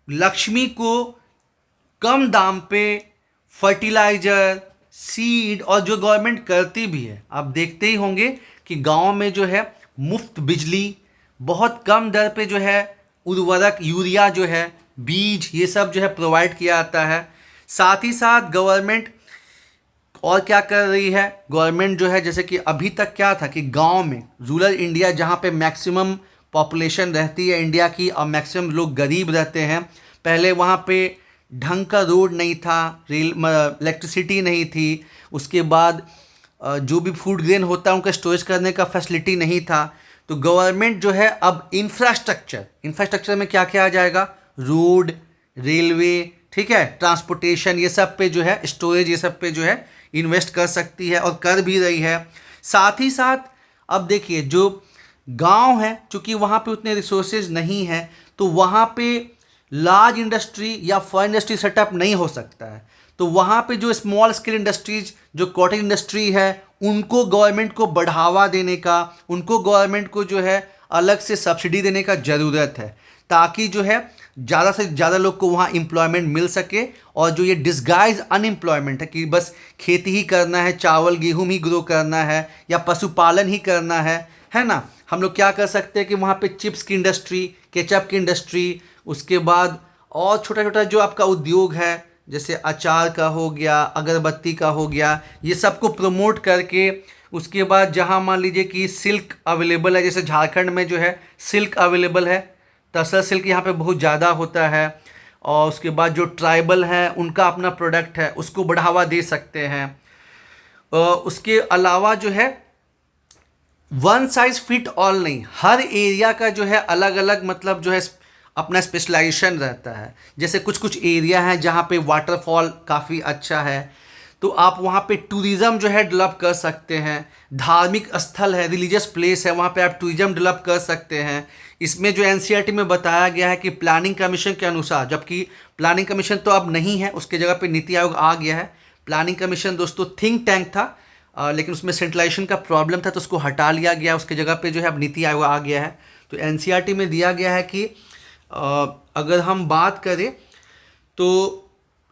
लक्ष्मी को कम दाम पे फर्टिलाइजर, सीड, और जो गवर्नमेंट करती भी है, आप देखते ही होंगे कि गांव में जो है मुफ्त बिजली, बहुत कम दर पे जो है उर्वरक, यूरिया जो है, बीज, ये सब जो है प्रोवाइड किया जाता है। साथ ही साथ गवर्नमेंट और क्या कर रही है, गवर्नमेंट जो है जैसे कि अभी तक क्या था कि गांव में, रूरल इंडिया जहां पे मैक्सिमम पॉपुलेशन रहती है इंडिया की और मैक्सिमम लोग गरीब रहते हैं, पहले वहां पे ढंग का रोड नहीं था, रेल, इलेक्ट्रिसिटी नहीं थी, उसके बाद जो भी फूड ग्रेन होता है उनका स्टोरेज करने का फैसिलिटी नहीं था। तो गवर्नमेंट जो है अब इंफ्रास्ट्रक्चर में क्या क्या आ जाएगा, रोड, रेलवे, ठीक है, ट्रांसपोर्टेशन, ये सब पे जो है, स्टोरेज, ये सब पे जो है इन्वेस्ट कर सकती है और कर भी रही है। साथ ही साथ अब देखिए जो गांव है, चूंकि वहाँ पे उतने रिसोर्सेज नहीं है, तो वहाँ पे लार्ज इंडस्ट्री या फॉरेन इंडस्ट्री सेटअप नहीं हो सकता है। तो वहाँ पे जो स्मॉल स्केल इंडस्ट्रीज, जो कॉटेज इंडस्ट्री है, उनको गवर्नमेंट को बढ़ावा देने का, उनको गवर्नमेंट को जो है अलग से सब्सिडी देने का ज़रूरत है, ताकि जो है ज़्यादा से ज़्यादा लोग को वहाँ एम्प्लॉयमेंट मिल सके। और जो ये डिसगाइज अनएम्प्लॉयमेंट है कि बस खेती ही करना है, चावल गेहूँ ही ग्रो करना है या पशुपालन ही करना है ना, हम लोग क्या कर सकते हैं कि वहाँ पे चिप्स की इंडस्ट्री, केचप की इंडस्ट्री, उसके बाद और छोटा छोटा जो आपका उद्योग है, जैसे अचार का हो गया, अगरबत्ती का हो गया, ये सबको प्रमोट करके, उसके बाद जहाँ मान लीजिए कि सिल्क अवेलेबल है, जैसे झारखंड में जो है सिल्क अवेलेबल है, तसर सिल्क यहाँ पे बहुत ज़्यादा होता है, और उसके बाद जो ट्राइबल है उनका अपना प्रोडक्ट है, उसको बढ़ावा दे सकते हैं। उसके अलावा जो है वन साइज फिट ऑल नहीं, हर एरिया का जो है अलग अलग मतलब जो है अपना स्पेशलाइजेशन रहता है। जैसे कुछ कुछ एरिया हैं जहाँ पे वाटरफॉल काफ़ी अच्छा है, तो आप वहाँ पे टूरिज़्म जो है डेवलप कर सकते हैं। धार्मिक स्थल है, रिलीजियस प्लेस है, वहाँ पे आप टूरिज़्म डेवलप कर सकते हैं। इसमें जो एनसीईआरटी में बताया गया है कि प्लानिंग कमीशन के अनुसार, जबकि प्लानिंग कमीशन तो अब नहीं है, उसके जगह पे नीति आयोग आ गया है। प्लानिंग कमीशन दोस्तों थिंक टैंक था, लेकिन उसमें सेंट्रलाइजेशन का प्रॉब्लम था तो उसको हटा लिया गया, उसके जगह पे जो है अब नीति आयोग आ गया है। तो एनसीईआरटी में दिया गया है कि अगर हम बात करें तो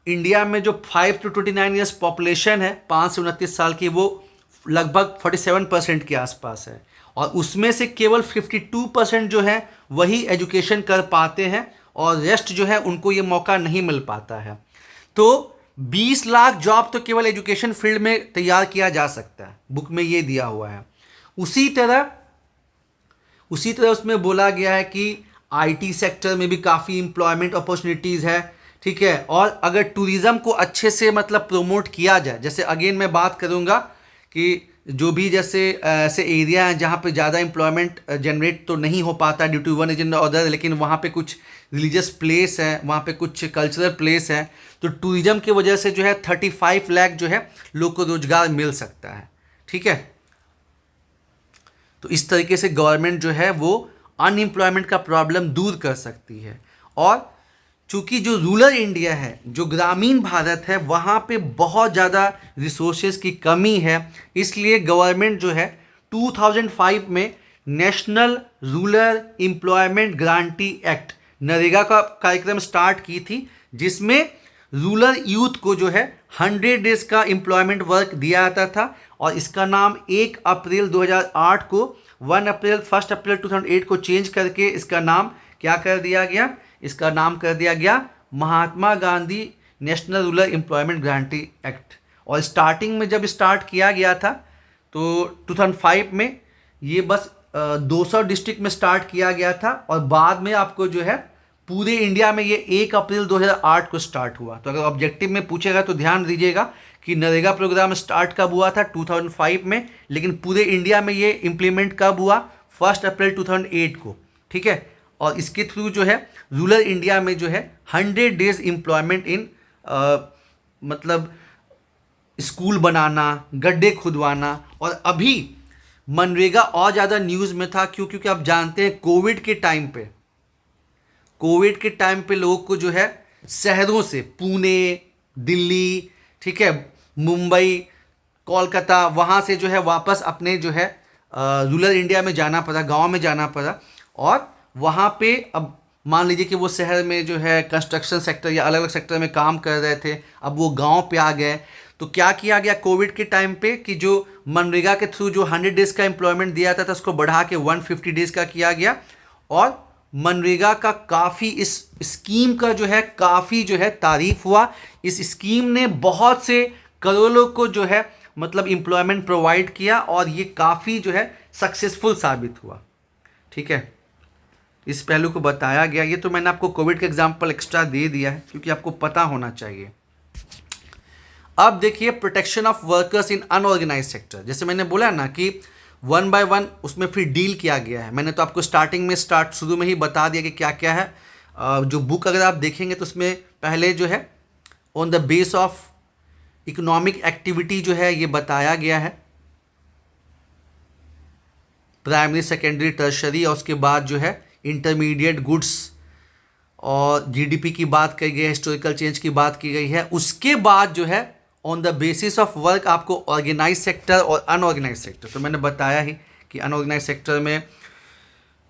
इंडिया में जो 5 to 29 ईयर्स पॉपुलेशन है, 5 से 29 साल की, वो लगभग 47% के आसपास है, और उसमें से केवल 52% जो है वही एजुकेशन कर पाते हैं, और रेस्ट जो है उनको ये मौका नहीं मिल पाता है। तो 20 लाख जॉब तो केवल एजुकेशन फील्ड में तैयार किया जा सकता है, बुक में ये दिया हुआ है। उसी तरह उसमें बोला गया है कि आईटी सेक्टर में भी काफ़ी एम्प्लॉयमेंट अपॉर्चुनिटीज़ है, ठीक है। और अगर टूरिज़्म को अच्छे से मतलब प्रमोट किया जाए, जैसे अगेन मैं बात करूँगा कि जो भी जैसे ऐसे एरिया हैं जहाँ पे ज़्यादा एम्प्लॉयमेंट जनरेट तो नहीं हो पाता ड्यू टू वन रीजन और अदर, लेकिन वहाँ पे कुछ रिलीजियस प्लेस है, वहाँ पे कुछ कल्चरल प्लेस है, तो टूरिज़्म की वजह से जो है 35 लाख जो है लोग को रोजगार मिल सकता है, ठीक है। तो इस तरीके से गवर्नमेंट जो है वो अनएम्प्लॉयमेंट का प्रॉब्लम दूर कर सकती है। और चूँकि जो रूरल इंडिया है, जो ग्रामीण भारत है, वहाँ पे बहुत ज़्यादा रिसोर्सेज की कमी है, इसलिए गवर्नमेंट जो है 2005 में national rural employment guarantee act, NREGA का कार्यक्रम स्टार्ट की थी, जिसमें रूरल यूथ को जो है 100 डेज का एम्प्लॉयमेंट वर्क दिया जाता था, और इसका नाम 1 अप्रैल 2008 को 1 अप्रैल 2008 को चेंज करके इसका नाम क्या कर दिया गया, इसका नाम कर दिया गया Mahatma Gandhi national rural employment guarantee act. और स्टार्टिंग में जब स्टार्ट किया गया था तो 2005 में ये बस 200 डिस्ट्रिक्ट में स्टार्ट किया गया था, और बाद में आपको जो है पूरे इंडिया में ये 1 अप्रैल 2008 को स्टार्ट हुआ। तो अगर ऑब्जेक्टिव में पूछेगा तो ध्यान दीजिएगा कि नरेगा प्रोग्राम स्टार्ट कब हुआ था, 2005 में, लेकिन पूरे इंडिया में ये इम्प्लीमेंट कब हुआ, 1 अप्रैल 2008 को, ठीक है। और इसके थ्रू जो है रूरल इंडिया में जो है 100 डेज एम्प्लॉयमेंट इन मतलब स्कूल बनाना, गड्ढे खुदवाना। और अभी मनरेगा और ज़्यादा न्यूज़ में था, क्यों? क्योंकि आप जानते हैं कोविड के टाइम पे लोगों को जो है शहरों से, पुणे, दिल्ली, ठीक है, मुंबई, कोलकाता, वहाँ से जो है वापस अपने जो है रूरल इंडिया में जाना पड़ा, गांव में जाना पड़ा। और वहाँ पे अब मान लीजिए कि वो शहर में जो है कंस्ट्रक्शन सेक्टर या अलग अलग सेक्टर में काम कर रहे थे, अब वो गांव पे आ गए। तो क्या किया गया कोविड के टाइम पे कि जो मनरेगा के थ्रू जो 100 डेज़ का एम्प्लॉयमेंट दिया था उसको बढ़ा के 150 डेज़ का किया गया। और मनरेगा का काफ़ी, इस स्कीम का जो है काफ़ी जो है तारीफ हुआ। इस स्कीम ने बहुत से करोड़ों को जो है मतलब एम्प्लॉयमेंट प्रोवाइड किया और ये काफ़ी जो है सक्सेसफुल साबित हुआ। ठीक है, इस पहलू को बताया गया। ये तो मैंने आपको कोविड का एग्जाम्पल एक्स्ट्रा दे दिया है क्योंकि आपको पता होना चाहिए। अब देखिए protection of workers in unorganise sector. जैसे मैंने बोला ना कि 1 बाय 1 उसमें फिर डील किया गया है। मैंने तो आपको शुरू में ही बता दिया कि क्या क्या है। जो बुक अगर आप देखेंगे तो उसमें पहले जो है on the base of economic activity जो है ये बताया गया है, प्राइमरी, सेकेंडरी, टर्शरी, और उसके बाद जो है इंटरमीडिएट गुड्स और जीडीपी की बात की गई है, हिस्टोरिकल चेंज की बात की गई है। उसके बाद जो है on the basis of work आपको ऑर्गेनाइज सेक्टर और अनऑर्गेनाइज सेक्टर, तो मैंने बताया ही कि अनऑर्गेनाइज सेक्टर में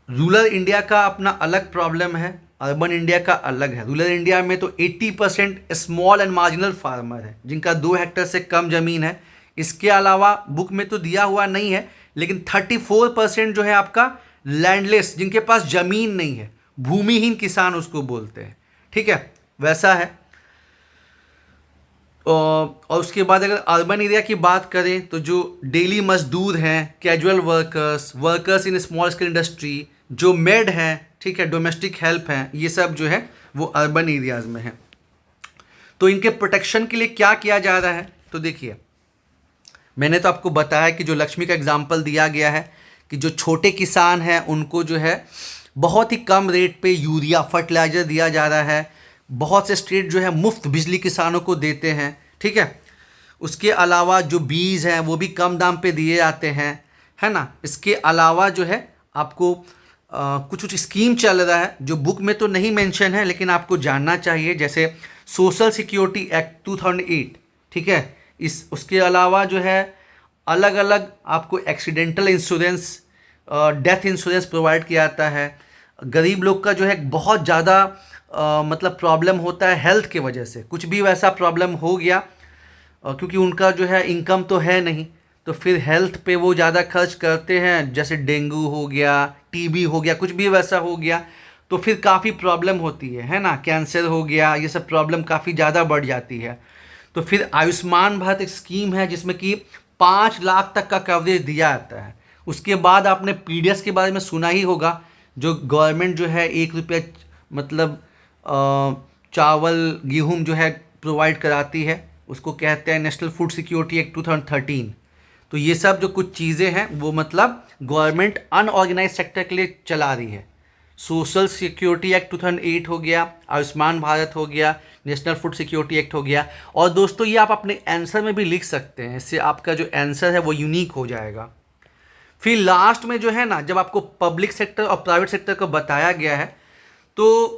रूरल इंडिया का अपना अलग प्रॉब्लम है, अर्बन इंडिया का अलग है। रूरल इंडिया में तो 80% स्मॉल एंड मार्जिनल फार्मर है जिनका 2 हेक्टेयर से कम ज़मीन है। इसके अलावा बुक में तो दिया हुआ नहीं है, लेकिन 34% जो है आपका लैंडलेस, जिनके पास ज़मीन नहीं है, भूमिहीन किसान उसको बोलते हैं। ठीक है, वैसा है। और उसके बाद अगर अर्बन एरिया की बात करें तो जो डेली मजदूर हैं, casual workers, workers in small scale industry, जो मेड हैं, ठीक है, डोमेस्टिक हेल्प हैं, ये सब जो है वो अर्बन एरियाज़ में हैं। तो इनके प्रोटेक्शन के लिए क्या किया जा रहा है? तो देखिए, मैंने तो आपको बताया कि जो लक्ष्मी का एग्जाम्पल दिया गया है कि जो छोटे किसान हैं उनको जो है बहुत ही कम रेट पे यूरिया, फर्टिलाइज़र दिया जा रहा है। बहुत से स्टेट जो है मुफ्त बिजली किसानों को देते हैं। ठीक है, उसके अलावा जो बीज हैं वो भी कम दाम पे दिए जाते हैं, है ना। इसके अलावा जो है आपको कुछ कुछ स्कीम चल रहा है जो बुक में तो नहीं मेंशन है लेकिन आपको जानना चाहिए, जैसे सोशल सिक्योरिटी एक्ट 2008। ठीक है, उसके अलावा जो है अलग अलग आपको accidental insurance, death insurance provide किया जाता है। गरीब लोग का जो है बहुत ज़्यादा मतलब प्रॉब्लम होता है हेल्थ के वजह से, कुछ भी वैसा प्रॉब्लम हो गया क्योंकि उनका जो है इनकम तो है नहीं, तो फिर हेल्थ पे वो ज़्यादा खर्च करते हैं। जैसे डेंगू हो गया, टीबी हो गया, कुछ भी वैसा हो गया तो फिर काफ़ी प्रॉब्लम होती है ना। कैंसर हो गया, ये सब प्रॉब्लम काफ़ी ज़्यादा बढ़ जाती है। तो फिर आयुष्मान भारत एक स्कीम है जिसमें कि 5 लाख तक का कवरेज दिया जाता है। उसके बाद आपने पीडीएस के बारे में सुना ही होगा, जो गवर्नमेंट जो है 1 रुपया मतलब चावल, गेहूँ जो है प्रोवाइड कराती है, उसको कहते हैं नेशनल फूड सिक्योरिटी एक्ट 2013। तो ये सब जो कुछ चीज़ें हैं वो मतलब गवर्नमेंट अनऑर्गेनाइज सेक्टर के लिए चला रही है। सोशल सिक्योरिटी एक्ट 2008 हो गया, आयुष्मान भारत हो गया, नेशनल फूड सिक्योरिटी एक्ट हो गया। और दोस्तों ये आप अपने आंसर में भी लिख सकते हैं, इससे आपका जो आंसर है वो यूनिक हो जाएगा। फिर लास्ट में जो है ना, जब आपको पब्लिक सेक्टर और प्राइवेट सेक्टर को बताया गया है, तो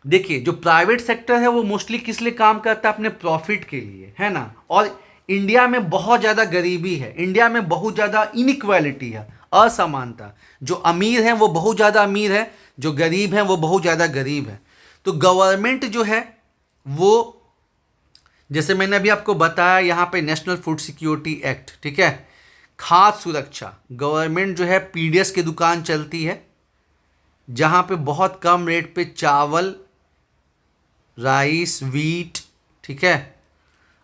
देखिए जो प्राइवेट सेक्टर है वो मोस्टली किस लिए काम करता है? अपने प्रॉफिट के लिए, है ना। और इंडिया में बहुत ज़्यादा गरीबी है, इंडिया में बहुत ज़्यादा इनइक्वालिटी है, असमानता। जो अमीर हैं वो बहुत ज़्यादा अमीर है, जो गरीब हैं वो बहुत ज़्यादा गरीब है। तो गवर्नमेंट जो है वो, जैसे मैंने अभी आपको बताया यहाँ पे नेशनल फूड सिक्योरिटी एक्ट, ठीक है, खाद्य सुरक्षा, गवर्नमेंट जो है पीडीएस की दुकान चलती है जहाँ पे बहुत कम रेट पे चावल, राइस, वीट, ठीक है,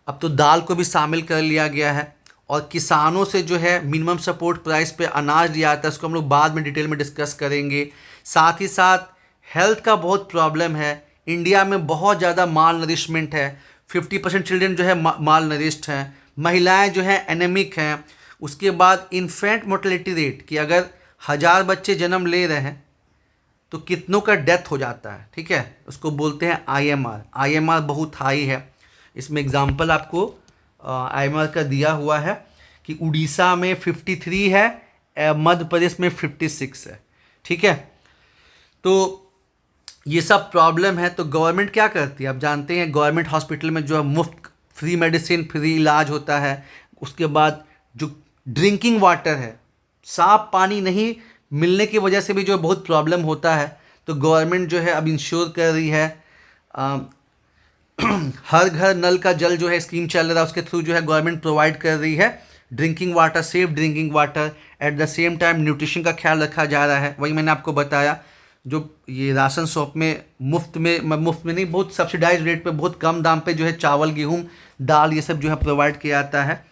अब तो दाल को भी शामिल कर लिया गया है। और किसानों से जो है मिनिमम सपोर्ट प्राइस पे अनाज लिया जाता है, उसको हम लोग बाद में डिटेल में डिस्कस करेंगे। साथ ही साथ हेल्थ का बहुत प्रॉब्लम है, इंडिया में बहुत ज़्यादा माल नरिशमेंट है, 50% चिल्ड्रन जो है माल नरिश्ड हैं, महिलाएं जो है एनेमिक हैं। उसके बाद इन्फेंट मोर्टेलिटी रेट कि अगर 1000 बच्चे जन्म ले रहे हैं तो कितनों का डेथ हो जाता है, ठीक है, उसको बोलते हैं आईएमआर। आईएमआर बहुत हाई है। इसमें एग्जांपल आपको IMR का दिया हुआ है कि उड़ीसा में 53 है, मध्य प्रदेश में 56 है। ठीक है, तो ये सब प्रॉब्लम है। तो गवर्नमेंट क्या करती है, आप जानते हैं गवर्नमेंट हॉस्पिटल में जो है मुफ्त फ्री मेडिसिन, फ्री इलाज होता है। उसके बाद जो ड्रिंकिंग वाटर है, साफ पानी नहीं मिलने की वजह से भी जो बहुत प्रॉब्लम होता है, तो गवर्नमेंट जो है अब इंश्योर कर रही है। हर घर नल का जल जो है स्कीम चल रहा है, उसके थ्रू जो है गवर्नमेंट प्रोवाइड कर रही है drinking water, safe drinking water. At the same time nutrition का ख्याल रखा जा रहा है। वही मैंने आपको बताया, जो ये राशन शॉप में मुफ्त में नहीं, बहुत सब्सिडाइज रेट पे, बहुत कम दाम पे जो है चावल, गेहूं, दाल, ये सब जो है प्रोवाइड किया जाता है।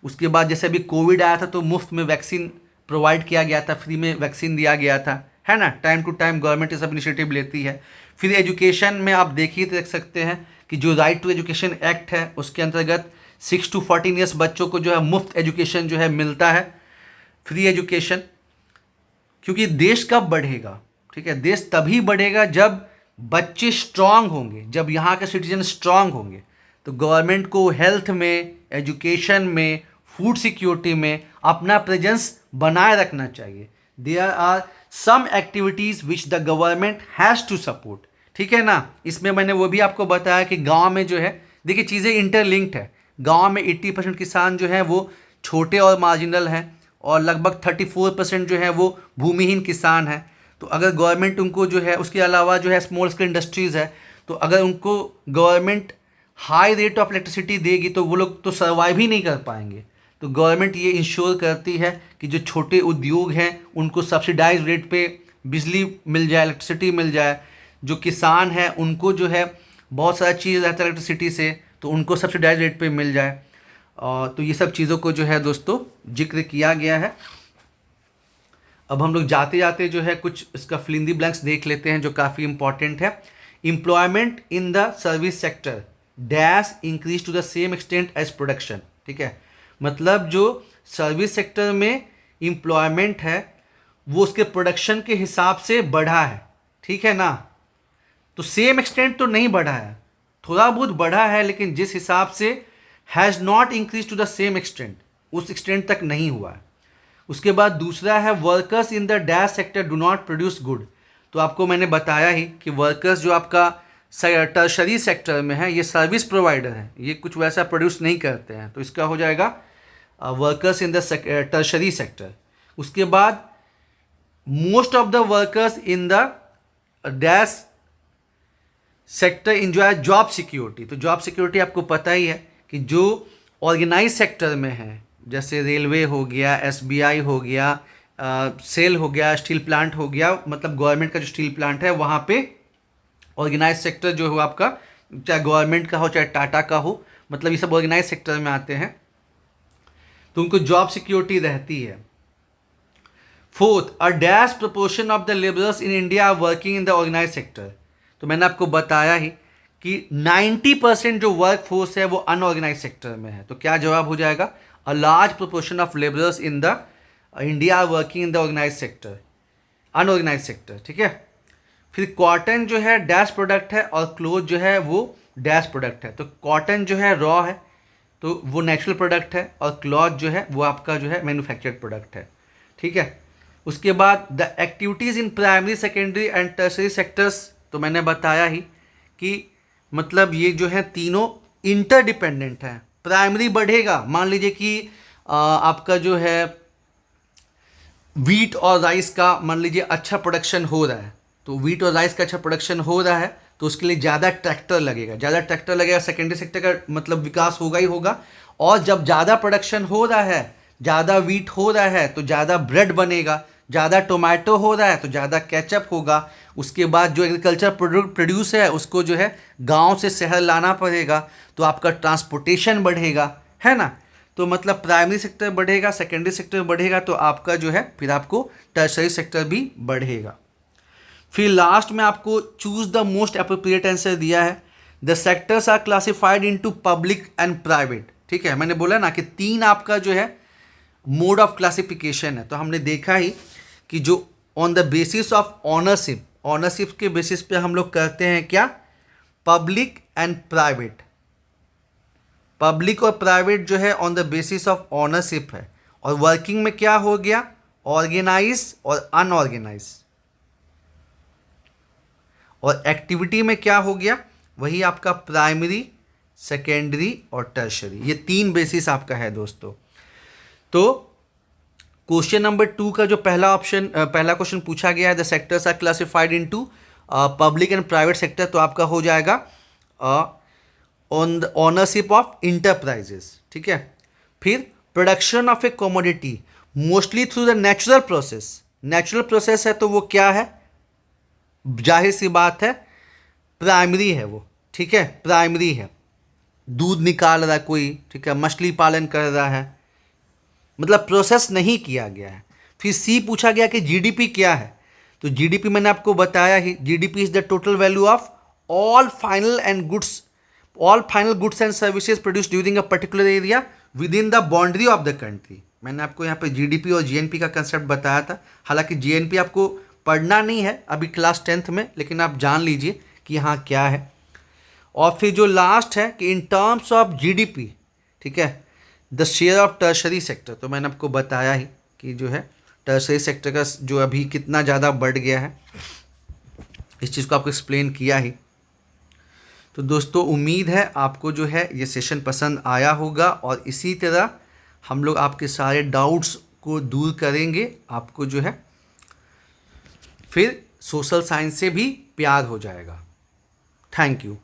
उसके बाद जैसे अभी कोविड आया था तो मुफ्त में वैक्सीन प्रोवाइड किया गया था, फ्री में वैक्सीन दिया गया था, है ना। टाइम टू टाइम गवर्नमेंट ये सब इनिशिएटिव लेती है। फिर एजुकेशन में आप देखिए देख सकते हैं कि जो राइट टू एजुकेशन एक्ट है, उसके अंतर्गत 6 to 14 ईयर्स बच्चों को जो है मुफ्त एजुकेशन जो है मिलता है, फ्री एजुकेशन। क्योंकि देश कब बढ़ेगा, ठीक है, देश तभी बढ़ेगा जब बच्चे स्ट्रांग होंगे, जब यहाँ के सिटीजन स्ट्रांग होंगे। तो गवर्नमेंट को हेल्थ में, एजुकेशन में, फूड सिक्योरिटी में अपना प्रेजेंस बनाए रखना चाहिए। There are some activities which the government has to support, ठीक है ना। इसमें मैंने वो भी आपको बताया कि गांव में जो है, देखिए चीज़ें इंटरलिंक्ड है। गांव में 80% किसान जो हैं वो छोटे और मार्जिनल हैं, और लगभग 34% जो है वो भूमिहीन किसान हैं। तो अगर गवर्नमेंट उनको जो है, उसके अलावा जो है स्मॉल स्केल इंडस्ट्रीज़ है, तो अगर उनको government high rate of electricity देगी तो वो लोग तो सर्वाइव ही नहीं कर पाएंगे। तो गवर्नमेंट ये इंश्योर करती है कि जो छोटे उद्योग हैं उनको सब्सिडाइज रेट पे बिजली मिल जाए, इलेक्ट्रिसिटी मिल जाए। जो किसान हैं उनको जो है बहुत सारा चीज़ रहता है इलेक्ट्रिसिटी से, तो उनको सब्सिडाइज रेट पे मिल जाए। तो ये सब चीज़ों को जो है दोस्तों जिक्र किया गया है। अब हम लोग जाते जाते जो है कुछ इसका फिल इन द ब्लैंक्स देख लेते हैं जो काफ़ी इंपॉर्टेंट है। Employment in the service sector dash increase to the same extent as production, ठीक है। मतलब जो सर्विस सेक्टर में एम्प्लॉयमेंट है वो उसके प्रोडक्शन के हिसाब से बढ़ा है, ठीक है ना। तो सेम एक्सटेंट तो नहीं बढ़ा है, थोड़ा बहुत बढ़ा है, लेकिन जिस हिसाब से has not increase to the same extent, उस एक्सटेंट तक नहीं हुआ है। उसके बाद दूसरा है workers in the dash sector do not produce good. तो आपको मैंने बताया ही कि वर्कर्स जो आपका टर्शरी सेक्टर में है, ये सर्विस प्रोवाइडर हैं, ये कुछ वैसा प्रोड्यूस नहीं करते हैं, तो इसका हो जाएगा workers in the tertiary sector. उसके बाद most of the workers in the dash sector enjoy job security. तो जॉब सिक्योरिटी आपको पता ही है कि जो ऑर्गेनाइज सेक्टर में है, जैसे रेलवे हो गया, SBI हो गया, सेल हो गया, स्टील प्लांट हो गया, मतलब गवर्नमेंट का जो स्टील प्लांट है वहाँ पे ऑर्गेनाइज सेक्टर जो हो आपका, चाहे गवर्नमेंट का हो चाहे टाटा का हो, मतलब ये सब ऑर्गेनाइज सेक्टर में आते हैं, तो उनको जॉब सिक्योरिटी रहती है। Fourth, a dash proportion of the labourers in India are working in the organise sector. तो मैंने आपको बताया ही कि 90% जो वर्क फोर्स है वो अनऑर्गेनाइज सेक्टर में है। तो क्या जवाब हो जाएगा, a large proportion of labourers in the India are working in the organise sector, unorganise sector, ठीक है। फिर कॉटन जो है डैश प्रोडक्ट है और क्लोथ जो है वो डैश प्रोडक्ट है। तो कॉटन जो है रॉ है तो वो नेचुरल प्रोडक्ट है, और क्लॉथ जो है वो आपका जो है मैन्युफैक्चर्ड प्रोडक्ट है, ठीक है। उसके बाद the activities in primary, secondary and tertiary sectors, तो मैंने बताया ही कि मतलब ये जो है तीनों इंटरडिपेंडेंट हैं। प्राइमरी बढ़ेगा, मान लीजिए कि आपका जो है वीट और राइस का मान लीजिए अच्छा प्रोडक्शन हो रहा है, तो वीट और राइस का अच्छा प्रोडक्शन हो रहा है तो उसके लिए ज़्यादा ट्रैक्टर लगेगा, ज़्यादा ट्रैक्टर लगेगा, सेकेंडरी सेक्टर का मतलब विकास होगा ही होगा। और जब ज़्यादा प्रोडक्शन हो रहा है, ज़्यादा वीट हो रहा है तो ज़्यादा ब्रेड बनेगा, ज़्यादा टोमेटो हो रहा है तो ज़्यादा केचप होगा। उसके बाद जो एग्रीकल्चर प्रोड्यूस है उसको जो है गांव से शहर लाना पड़ेगा, तो आपका ट्रांसपोर्टेशन बढ़ेगा, है ना। तो मतलब प्राइमरी सेक्टर बढ़ेगा, सेकेंडरी सेक्टर बढ़ेगा, तो आपका जो है फिर आपको टर्शरी सेक्टर भी बढ़ेगा। फिर लास्ट में आपको choose the most appropriate answer दिया है। The sectors are classified into public and private, ठीक है। मैंने बोला ना कि तीन आपका जो है मोड ऑफ क्लासिफिकेशन है। तो हमने देखा ही कि जो on the basis of ownership, ownership के बेसिस पे हम लोग करते हैं क्या, पब्लिक एंड प्राइवेट। पब्लिक और प्राइवेट जो है on the basis of ownership है, और वर्किंग में क्या हो गया, ऑर्गेनाइज और अनऑर्गेनाइज, और एक्टिविटी में क्या हो गया, वही आपका प्राइमरी, सेकेंडरी और टर्शरी, ये 3 बेसिस आपका है दोस्तों। तो क्वेश्चन नंबर 2 का जो पहला क्वेश्चन पूछा गया है, the sectors are classified into public and private sector, तो आपका हो जाएगा on the ownership of enterprises, ठीक है। फिर production of a commodity mostly through the natural process, natural process है तो वो क्या है, जाहिर सी बात है प्राइमरी है वो, ठीक है, प्राइमरी है, दूध निकाल रहा है कोई, ठीक है, मछली पालन कर रहा है, मतलब प्रोसेस नहीं किया गया है। फिर सी पूछा गया कि जीडीपी क्या है, तो जीडीपी मैंने आपको बताया ही, GDP is the total value of all final goods and services produce during a particular area within the boundary of the country. मैंने आपको यहाँ पे जीडीपी और जीएनपी का कंसेप्ट बताया था, हालांकि जीएनपी आपको पढ़ना नहीं है अभी क्लास 10th में, लेकिन आप जान लीजिए कि यहाँ क्या है। और फिर जो लास्ट है कि इन टर्म्स ऑफ जीडीपी, ठीक है, the share of tertiary sector, तो मैंने आपको बताया ही कि जो है टर्शरी सेक्टर का जो अभी कितना ज़्यादा बढ़ गया है, इस चीज़ को आपको एक्सप्लेन किया ही। तो दोस्तों उम्मीद है आपको जो है ये सेशन पसंद आया होगा, और इसी तरह हम लोग आपके सारे डाउट्स को दूर करेंगे, आपको जो है फिर सोशल साइंस से भी प्यार हो जाएगा। Thank you.